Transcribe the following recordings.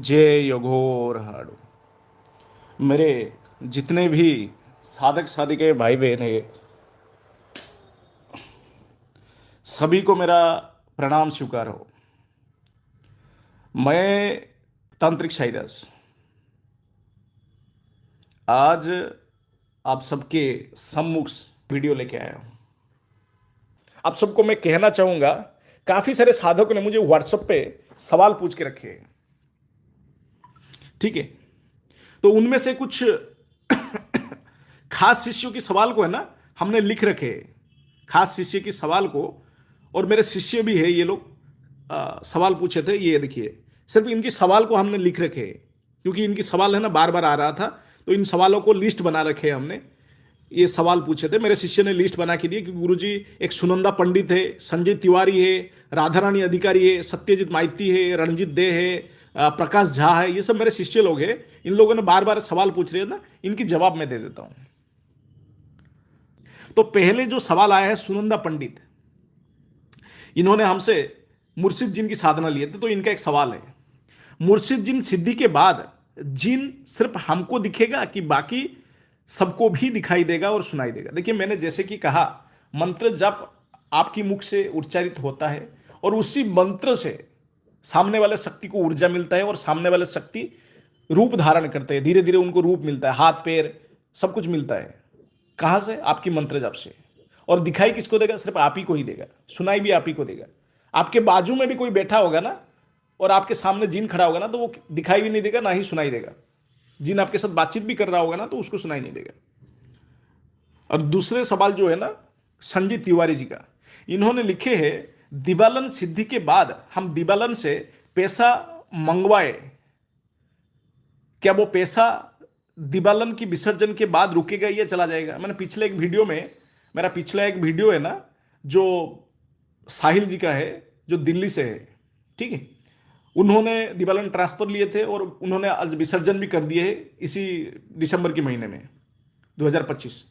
जय योगोर हाडू। मेरे जितने भी साधक साधिके भाई बहन है, सभी को मेरा प्रणाम स्वीकार हो। मैं तांत्रिक साईदास आज आप सबके सम्मुख वीडियो लेके आया हूं। आप सबको मैं कहना चाहूंगा, काफी सारे साधकों ने मुझे व्हाट्सएप पे सवाल पूछ के रखे हैं। ठीक है, तो उनमें से कुछ खास शिष्यों की सवाल को है ना, हमने लिख रखे हैं। खास शिष्य की सवाल को, और मेरे शिष्य भी है ये लोग, सवाल पूछे थे। ये देखिए, सिर्फ इनकी सवाल को हमने लिख रखे हैं, क्योंकि इनकी सवाल है ना बार बार आ रहा था, तो इन सवालों को लिस्ट बना रखे हैं हमने। ये सवाल पूछे थे, मेरे शिष्य ने लिस्ट बना के दिए, क्योंकि गुरुजी एक सुनंदा पंडित है, संजय तिवारी है, राधा रानी अधिकारी है, सत्यजीत माइती है, रणजीत दे है, प्रकाश झा है, ये सब मेरे शिष्य लोग हैं। इन लोगों ने बार बार सवाल पूछ रहे हैं ना, इनकी जवाब मैं दे देता हूं। तो पहले जो सवाल आया है, सुनंदा पंडित, इन्होंने हमसे मुर्शिद जिन की साधना लिए थे। तो इनका एक सवाल है, मुर्शिद जिन सिद्धि के बाद जिन सिर्फ हमको दिखेगा कि बाकी सबको भी दिखाई देगा और सुनाई देगा? देखिए, मैंने जैसे कि कहा, मंत्र जब आपकी मुख से उच्चारित होता है और उसी मंत्र से सामने वाले शक्ति को ऊर्जा मिलता है, और सामने वाले शक्ति रूप धारण करते हैं, धीरे धीरे उनको रूप मिलता है, हाथ पैर सब कुछ मिलता है। कहां से? आपकी मंत्र जप से। और दिखाई किसको देगा? सिर्फ आप ही को ही देगा, सुनाई भी आप ही को देगा। आपके बाजू में भी कोई बैठा होगा ना, और आपके सामने जिन खड़ा होगा ना, तो वो दिखाई भी नहीं देगा, ना ही सुनाई देगा। जिन आपके साथ बातचीत भी कर रहा होगा ना, तो उसको सुनाई नहीं देगा। और दूसरे सवाल जो है ना, संजय तिवारी जी का, इन्होंने लिखे हैं, दिवालन सिद्धि के बाद हम दिवालन से पैसा मंगवाए, क्या वो पैसा दिवालन की विसर्जन के बाद रुकेगा या चला जाएगा? मैंने पिछले एक वीडियो में, मेरा पिछला एक वीडियो है ना, जो साहिल जी का है, जो दिल्ली से है, ठीक है, उन्होंने दिवालन ट्रांसफर लिए थे, और उन्होंने आज विसर्जन भी कर दिए है इसी दिसंबर के महीने में 2025।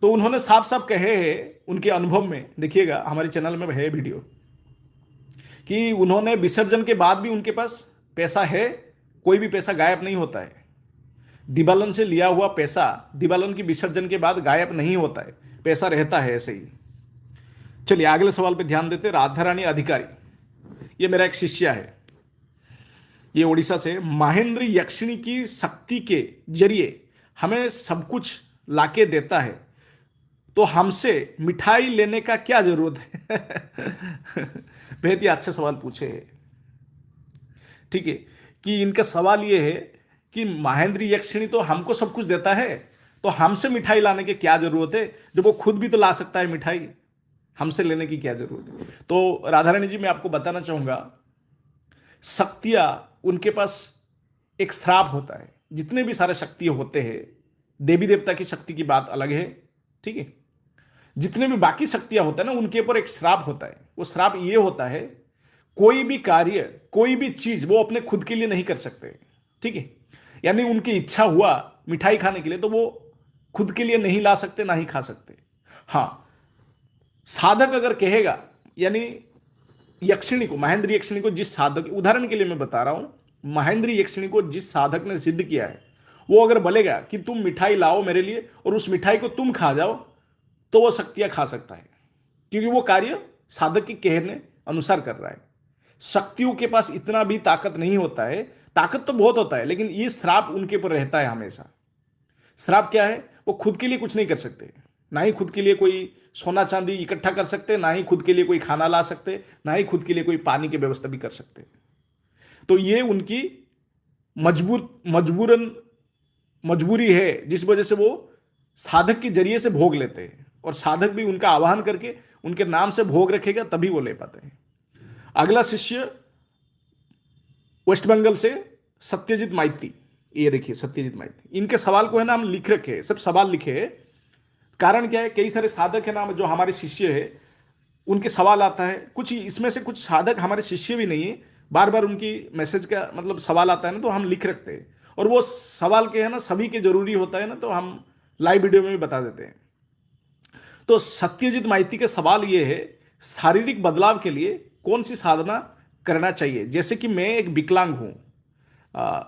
तो उन्होंने साफ साफ कहे हैं उनके अनुभव में, देखिएगा हमारे चैनल में है वीडियो, कि उन्होंने विसर्जन के बाद भी उनके पास पैसा है, कोई भी पैसा गायब नहीं होता है। दिवालन से लिया हुआ पैसा दिवालन की विसर्जन के बाद गायब नहीं होता है, पैसा रहता है ऐसे ही। चलिए अगले सवाल पे ध्यान देते। राधा रानी अधिकारी, ये मेरा एक शिष्य है, ये उड़ीसा से। महेंद्र यक्षिणी की शक्ति के जरिए हमें सब कुछ लाके देता है, तो हमसे मिठाई लेने का क्या जरूरत है? बेहद ही अच्छा सवाल पूछे है। ठीक है, कि इनका सवाल ये है कि महेंद्र यक्षिणी तो हमको सब कुछ देता है, तो हमसे मिठाई लाने की क्या जरूरत है, जब वो खुद भी तो ला सकता है मिठाई, हमसे लेने की क्या जरूरत है? तो राधा रानी जी, मैं आपको बताना चाहूंगा, शक्तियां उनके पास एक श्राप होता है। जितने भी सारे शक्ति होते हैं, देवी देवता की शक्ति की बात अलग है, ठीक है, जितने भी बाकी शक्तियां होते हैं ना, उनके ऊपर एक श्राप होता है। वो श्राप ये होता है, कोई भी कार्य, कोई भी चीज वो अपने खुद के लिए नहीं कर सकते, ठीक है। यानी उनकी इच्छा हुआ मिठाई खाने के लिए, तो वो खुद के लिए नहीं ला सकते, ना ही खा सकते। हाँ, साधक अगर कहेगा, यानी यक्षिणी को, महेंद्र यक्षिणी को जिस साधक, उदाहरण के लिए मैं बता रहा हूं, महेंद्र यक्षिणी को जिस साधक ने सिद्ध किया है, वो अगर बोलेगा कि तुम मिठाई लाओ मेरे लिए और उस मिठाई को तुम खा जाओ, तो वो शक्तियां खा सकता है, क्योंकि वो कार्य साधक के कहने अनुसार कर रहा है। शक्तियों के पास इतना भी ताकत नहीं होता है, ताकत तो बहुत होता है, लेकिन ये श्राप उनके ऊपर रहता है हमेशा। श्राप क्या है? वो खुद के लिए कुछ नहीं कर सकते, ना ही खुद के लिए कोई सोना चांदी इकट्ठा कर सकते, ना ही खुद के लिए कोई खाना ला सकते, ना ही खुद के लिए कोई पानी की व्यवस्था भी कर सकते। तो ये उनकी मजबूरन मजबूरी है, जिस वजह से वो साधक के जरिए से भोग लेते हैं, और साधक भी उनका आवाहन करके उनके नाम से भोग रखेगा, तभी वो ले पाते हैं। अगला शिष्य वेस्ट बंगाल से सत्यजीत माइती, ये देखिए सत्यजीत माइती, इनके सवाल को है ना हम लिख रखे हैं, सब सवाल लिखे हैं। कारण क्या है, कई सारे साधक है ना जो हमारे शिष्य है, उनके सवाल आता है, कुछ इसमें से कुछ साधक हमारे शिष्य भी नहीं है, बार बार उनकी मैसेज का मतलब सवाल आता है ना, तो हम लिख रखते हैं, और वो सवाल के है ना सभी के जरूरी होता है ना, तो हम लाइव वीडियो में भी बता देते हैं। तो सत्यजीत माइती का सवाल ये है, शारीरिक बदलाव के लिए कौन सी साधना करना चाहिए? जैसे कि मैं एक विकलांग हूं, आ,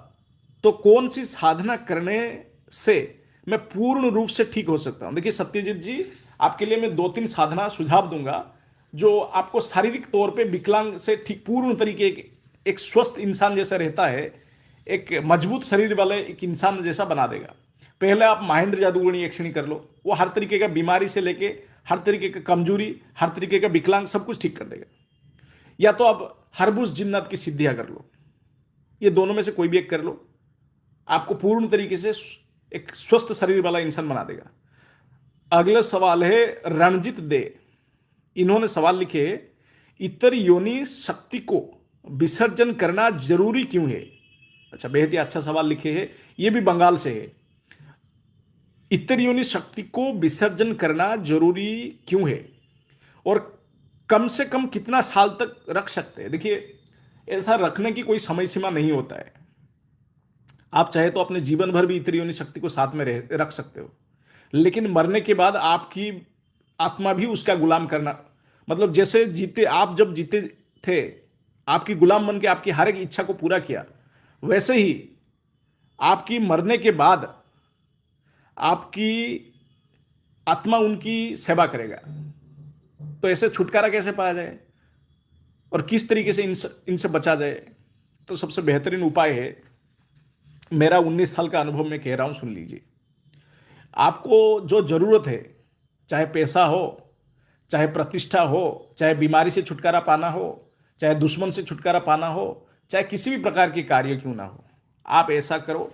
तो कौन सी साधना करने से मैं पूर्ण रूप से ठीक हो सकता हूं? देखिए सत्यजीत जी, आपके लिए मैं 2-3 साधना सुझाव दूंगा जो आपको शारीरिक तौर पे विकलांग से ठीक पूर्ण तरीके एक स्वस्थ इंसान जैसा रहता है, एक मजबूत शरीर वाले एक इंसान जैसा बना देगा। पहले आप महेंद्र जादूगरनी यक्षिणी कर लो, वो हर तरीके का बीमारी से लेके हर तरीके का कमजोरी, हर तरीके का विकलांग सब कुछ ठीक कर देगा। या तो आप हरबुज जिन्नत की सिद्धियां कर लो, ये दोनों में से कोई भी एक कर लो, आपको पूर्ण तरीके से एक स्वस्थ शरीर वाला इंसान बना देगा। अगला सवाल है रणजीत दे, इन्होंने सवाल लिखे, इतर योनि शक्ति को विसर्जन करना जरूरी क्यों है? अच्छा, बेहद ही अच्छा सवाल लिखे हैं, ये भी बंगाल से है। इतर योनि शक्ति को विसर्जन करना जरूरी क्यों है और कम से कम कितना साल तक रख सकते हैं? देखिए, ऐसा रखने की कोई समय सीमा नहीं होता है। आप चाहे तो अपने जीवन भर भी इतर योनि शक्ति को साथ में रख सकते हो, लेकिन मरने के बाद आपकी आत्मा भी उसका गुलाम करना, मतलब जैसे जीते आप जब जीते थे आपकी गुलाम बन के आपकी हर एक इच्छा को पूरा किया, वैसे ही आपकी मरने के बाद आपकी आत्मा उनकी सेवा करेगा। तो ऐसे छुटकारा कैसे पाया जाए और किस तरीके से इनसे बचा जाए? तो सबसे बेहतरीन उपाय है, मेरा 19 साल का अनुभव मैं कह रहा हूं, सुन लीजिए। आपको जो जरूरत है, चाहे पैसा हो, चाहे प्रतिष्ठा हो, चाहे बीमारी से छुटकारा पाना हो, चाहे दुश्मन से छुटकारा पाना हो, चाहे किसी भी प्रकार के कार्य क्यों ना हो, आप ऐसा करो।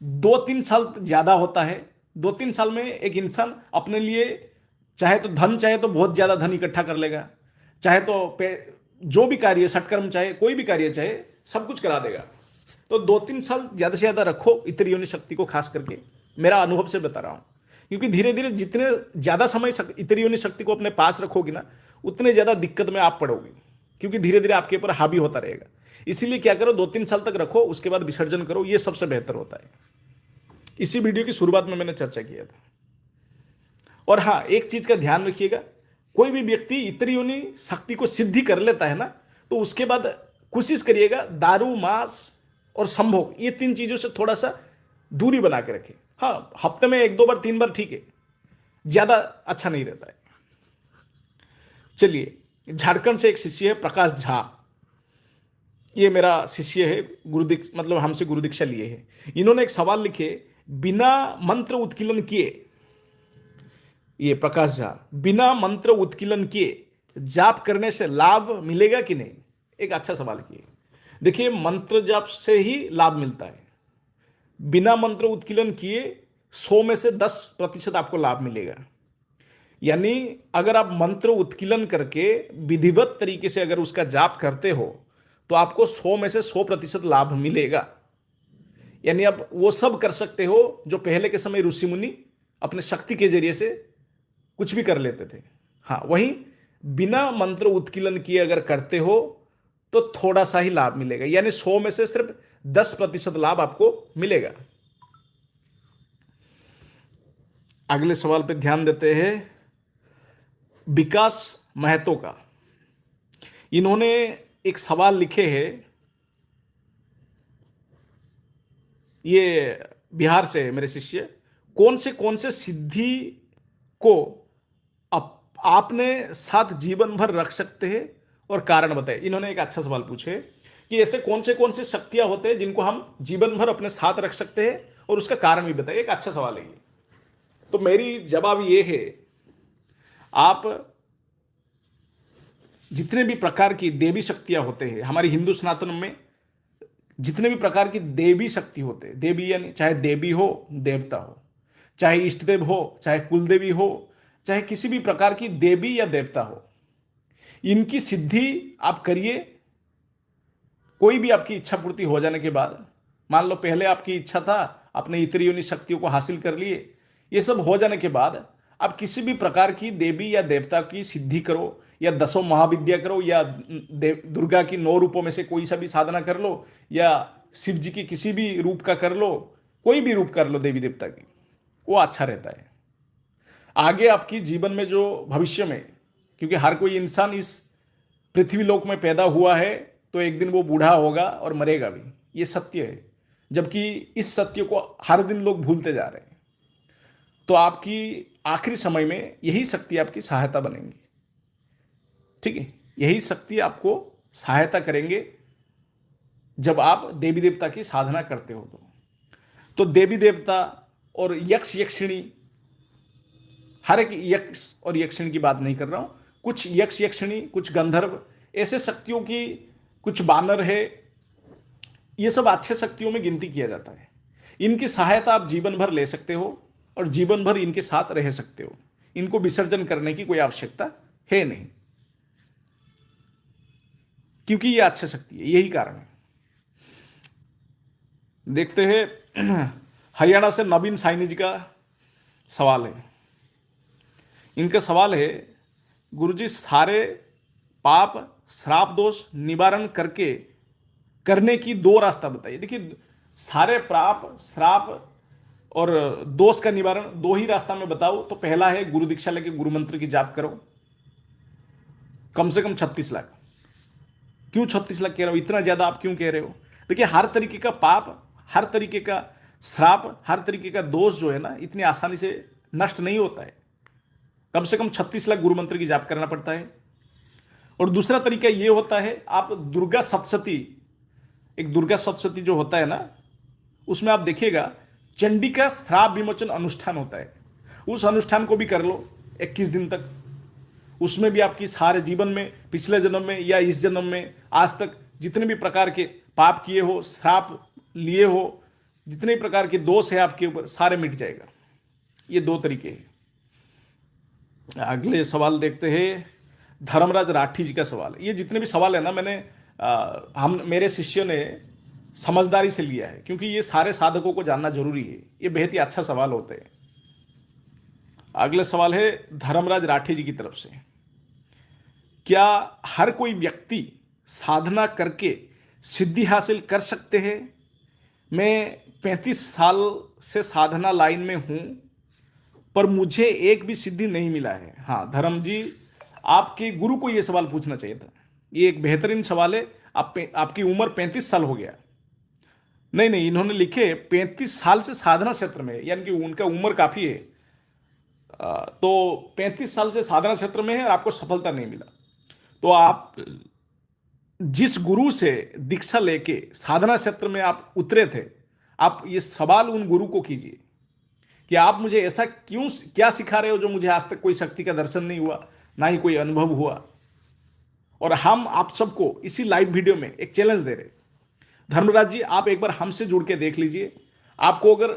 2-3 साल ज्यादा होता है, 2-3 साल में एक इंसान अपने लिए चाहे तो धन, चाहे तो बहुत ज्यादा धन इकट्ठा कर लेगा, चाहे तो जो भी कार्य सत्कर्म, चाहे कोई भी कार्य, चाहे सब कुछ करा देगा। तो 2-3 साल ज्यादा से ज्यादा रखो इतर योनि शक्ति को, खास करके मेरा अनुभव से बता रहा हूं। क्योंकि धीरे धीरे जितने ज्यादा समय इतर योनि शक्ति को अपने पास रखोगे ना, उतने ज्यादा दिक्कत में आप पड़ोगे, क्योंकि धीरे धीरे आपके ऊपर हावी होता रहेगा। इसीलिए क्या करो, 2-3 साल तक रखो, उसके बाद विसर्जन करो, ये सबसे बेहतर होता है। इसी वीडियो की शुरुआत में मैंने चर्चा किया था। और हाँ, एक चीज का ध्यान रखिएगा, कोई भी व्यक्ति इतर योनि शक्ति को सिद्धि कर लेता है ना, तो उसके बाद कोशिश करिएगा दारू, मांस और संभोग, ये 3 चीजों से थोड़ा सा दूरी बना के रखें। हाँ, हफ्ते में 1-2 बार, 3 बार ठीक है, ज्यादा अच्छा नहीं रहता है। चलिए, झारखंड से एक शिष्य है प्रकाश झा, ये मेरा शिष्य है, मतलब हमसे गुरु दीक्षा लिए है। इन्होंने एक सवाल लिखे, बिना मंत्र उत्कीलन किए, ये प्रकाश झा, बिना मंत्र उत्कीलन किए जाप करने से लाभ मिलेगा कि नहीं? एक अच्छा सवाल किए। देखिए, मंत्र जाप से ही लाभ मिलता है। बिना मंत्र उत्कीलन किए 100 में से 10% आपको लाभ मिलेगा। यानी अगर आप मंत्र उत्कीलन करके विधिवत तरीके से अगर उसका जाप करते हो, तो आपको 100 में से 100% लाभ मिलेगा। यानी आप वो सब कर सकते हो जो पहले के समय ऋषि मुनि अपने शक्ति के जरिए से कुछ भी कर लेते थे। हाँ, वहीं बिना मंत्र उत्कीलन किए अगर करते हो तो थोड़ा सा ही लाभ मिलेगा, यानी 100 में से सिर्फ 10% लाभ आपको मिलेगा। अगले सवाल पे ध्यान देते हैं, विकास महतो का। इन्होंने एक सवाल लिखे हैं, ये बिहार से मेरे शिष्य, कौन से सिद्धि को आपने साथ जीवन भर रख सकते हैं और कारण बताए। इन्होंने एक अच्छा सवाल पूछे कि ऐसे कौन से शक्तियां होते हैं जिनको हम जीवन भर अपने साथ रख सकते हैं और उसका कारण भी बताए। एक अच्छा सवाल है ये। तो मेरी जवाब ये है, आप जितने भी प्रकार की देवी शक्तियां होते हैं हमारी हिंदू सनातन में, जितने भी प्रकार की देवी शक्ति होते हैं, देवी यानी चाहे देवी हो, देवता हो, चाहे इष्ट देव हो, चाहे कुल देवी हो, चाहे किसी भी प्रकार की देवी या देवता हो, इनकी सिद्धि आप करिए। कोई भी आपकी इच्छा पूर्ति हो जाने के बाद, मान लो पहले आपकी इच्छा था, आपने इतर योनि शक्तियों को हासिल कर लिए, ये सब हो जाने के बाद आप किसी भी प्रकार की देवी या देवता की सिद्धि करो, या 10 महाविद्या करो, या दुर्गा की 9 रूपों में से कोई सा भी साधना कर लो, या शिव जी की किसी भी रूप का कर लो, कोई भी रूप कर लो देवी देवता की, वो अच्छा रहता है। आगे आपकी जीवन में जो भविष्य में, क्योंकि हर कोई इंसान इस पृथ्वी लोक में पैदा हुआ है, तो एक दिन वो बूढ़ा होगा और मरेगा भी, ये सत्य है, जबकि इस सत्य को हर दिन लोग भूलते जा रहे हैं। तो आपकी आखिरी समय में यही शक्ति आपकी सहायता बनेंगी। ठीक है, यही शक्ति आपको सहायता करेंगे जब आप देवी देवता की साधना करते हो। तो देवी देवता और यक्ष यक्षिणी, हर एक यक्ष और यक्षिणी की बात नहीं कर रहा हूं, कुछ यक्ष यक्षिणी, कुछ गंधर्व, ऐसे शक्तियों की, कुछ बानर है, ये सब अच्छे शक्तियों में गिनती किया जाता है। इनकी सहायता आप जीवन भर ले सकते हो और जीवन भर इनके साथ रह सकते हो। इनको विसर्जन करने की कोई आवश्यकता है नहीं, क्योंकि ये अच्छी शक्ति है, यही कारण है। देखते हैं हरियाणा से नवीन साइनी जी का सवाल है। इनका सवाल है, गुरुजी सारे पाप श्राप दोष निवारण करने की दो रास्ता बताइए। देखिए, सारे पाप श्राप और दोष का निवारण दो ही रास्ता में बताओ तो पहला है गुरु दीक्षा लेके गुरु मंत्र की जाप करो, कम से कम 36 लाख। क्यों 36 लाख कह रहे हो, इतना ज्यादा आप क्यों कह रहे हो? देखिए, हर तरीके का पाप, हर तरीके का श्राप, हर तरीके का दोष जो है ना, इतनी आसानी से नष्ट नहीं होता है। कम से कम 36 लाख गुरु मंत्र की जाप करना पड़ता है। और दूसरा तरीका यह होता है, आप दुर्गा सप्तशती, एक दुर्गा सप्तशती जो होता है ना, उसमें आप देखिएगा चंडी का श्राप विमोचन अनुष्ठान होता है। उस अनुष्ठान को भी कर लो 21 दिन तक। उसमें भी आपकी सारे जीवन में, पिछले जन्म में या इस जन्म में, आज तक जितने भी प्रकार के पाप किए हो, श्राप लिए हो, जितने प्रकार के दोष है आपके ऊपर, सारे मिट जाएगा। ये दो तरीके हैं। अगले सवाल देखते हैं, धर्मराज राठी जी का सवाल। ये जितने भी सवाल है ना, मेरे शिष्यों ने समझदारी से लिया है, क्योंकि ये सारे साधकों को जानना जरूरी है। ये बेहद ही अच्छा सवाल होते हैं। अगला सवाल है धर्मराज राठी जी की तरफ से, क्या हर कोई व्यक्ति साधना करके सिद्धि हासिल कर सकते हैं? मैं 35 साल से साधना लाइन में हूं, पर मुझे एक भी सिद्धि नहीं मिला है। हाँ धर्म जी, आपके गुरु को यह सवाल पूछना चाहिए था। ये एक बेहतरीन सवाल है। आपकी उम्र 35 साल हो गया। नहीं, इन्होंने लिखे 35 साल से साधना क्षेत्र में, यानी कि उनका उम्र काफी है। तो 35 साल से साधना क्षेत्र में है और आपको सफलता नहीं मिला, तो आप जिस गुरु से दीक्षा लेके साधना क्षेत्र में आप उतरे थे, आप ये सवाल उन गुरु को कीजिए कि आप मुझे ऐसा क्या सिखा रहे हो जो मुझे आज तक कोई शक्ति का दर्शन नहीं हुआ, ना ही कोई अनुभव हुआ। और हम आप सबको इसी लाइव वीडियो में एक चैलेंज दे रहे, धर्मराज जी आप एक बार हमसे जुड़ के देख लीजिए। आपको अगर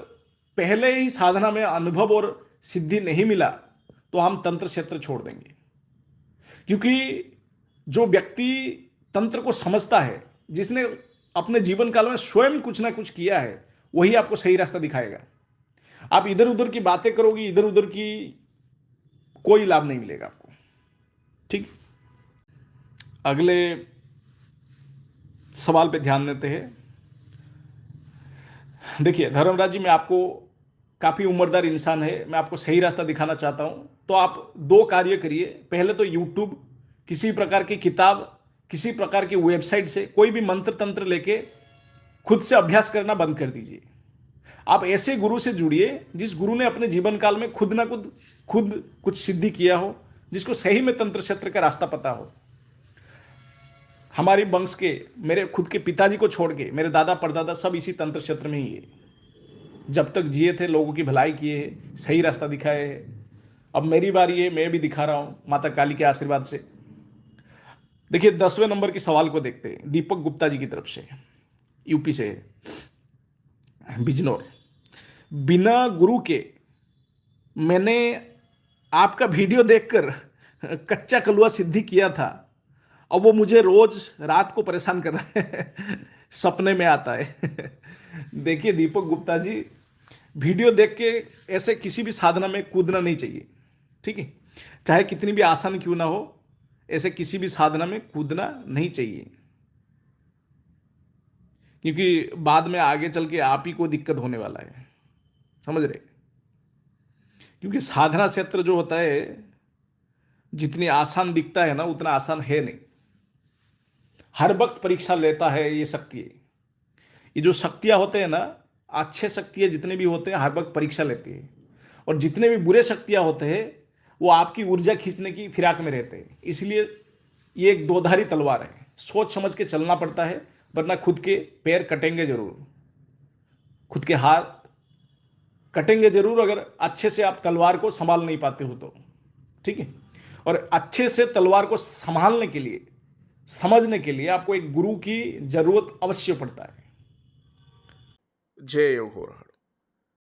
पहले ही साधना में अनुभव और सिद्धि नहीं मिला तो हम तंत्र क्षेत्र छोड़ देंगे, क्योंकि जो व्यक्ति तंत्र को समझता है, जिसने अपने जीवन काल में स्वयं कुछ ना कुछ किया है, वही आपको सही रास्ता दिखाएगा। आप इधर उधर की बातें करोगे, इधर उधर की कोई लाभ नहीं मिलेगा आपको। ठीक, अगले सवाल पे ध्यान देते हैं। देखिए धर्मराज जी, मैं आपको, काफी उम्रदार इंसान है, मैं आपको सही रास्ता दिखाना चाहता हूं। तो आप दो कार्य करिए। पहले तो YouTube, किसी प्रकार की किताब, किसी प्रकार की वेबसाइट से कोई भी मंत्र तंत्र लेके खुद से अभ्यास करना बंद कर दीजिए। आप ऐसे गुरु से जुड़िए जिस गुरु ने अपने जीवन काल में खुद कुछ सिद्धि किया हो, जिसको सही में तंत्र क्षेत्र का रास्ता पता हो। हमारी वंश के, मेरे खुद के पिताजी को छोड़ के मेरे दादा परदादा सब इसी तंत्र क्षेत्र में ही है। जब तक जिए थे लोगों की भलाई किए है, सही रास्ता दिखाए है। अब मेरी बारी है, मैं भी दिखा रहा हूं माता काली के आशीर्वाद से। देखिए 10वें नंबर के सवाल को देखते हैं, दीपक गुप्ता जी की तरफ से, यूपी से है, बिजनौर। बिना गुरु के मैंने आपका वीडियो देखकर कच्चा कलुआ सिद्धि किया था, अब वो मुझे रोज रात को परेशान कर रहा है, सपने में आता है। देखिए दीपक गुप्ता जी, वीडियो देख के ऐसे किसी भी साधना में कूदना नहीं चाहिए। ठीक है, चाहे कितनी भी आसान क्यों ना हो, ऐसे किसी भी साधना में कूदना नहीं चाहिए, क्योंकि बाद में आगे चल के आप ही को दिक्कत होने वाला है। समझ रहे? क्योंकि साधना क्षेत्र जो होता है, जितनी आसान दिखता है ना, उतना आसान है नहीं। हर वक्त परीक्षा लेता है ये शक्ति है। ये जो शक्तियां होते हैं ना, अच्छे शक्तियां जितने भी होते हैं हर वक्त परीक्षा लेती है, और जितने भी बुरे शक्तियां होते हैं वो आपकी ऊर्जा खींचने की फिराक में रहते हैं। इसलिए ये एक दोधारी तलवार है, सोच समझ के चलना पड़ता है, वरना खुद के पैर कटेंगे जरूर, खुद के हाथ कटेंगे जरूर, अगर अच्छे से आप तलवार को संभाल नहीं पाते हो तो। ठीक है, और अच्छे से तलवार को संभालने के लिए, समझने के लिए आपको एक गुरु की जरूरत अवश्य पड़ता है। जय योगोर।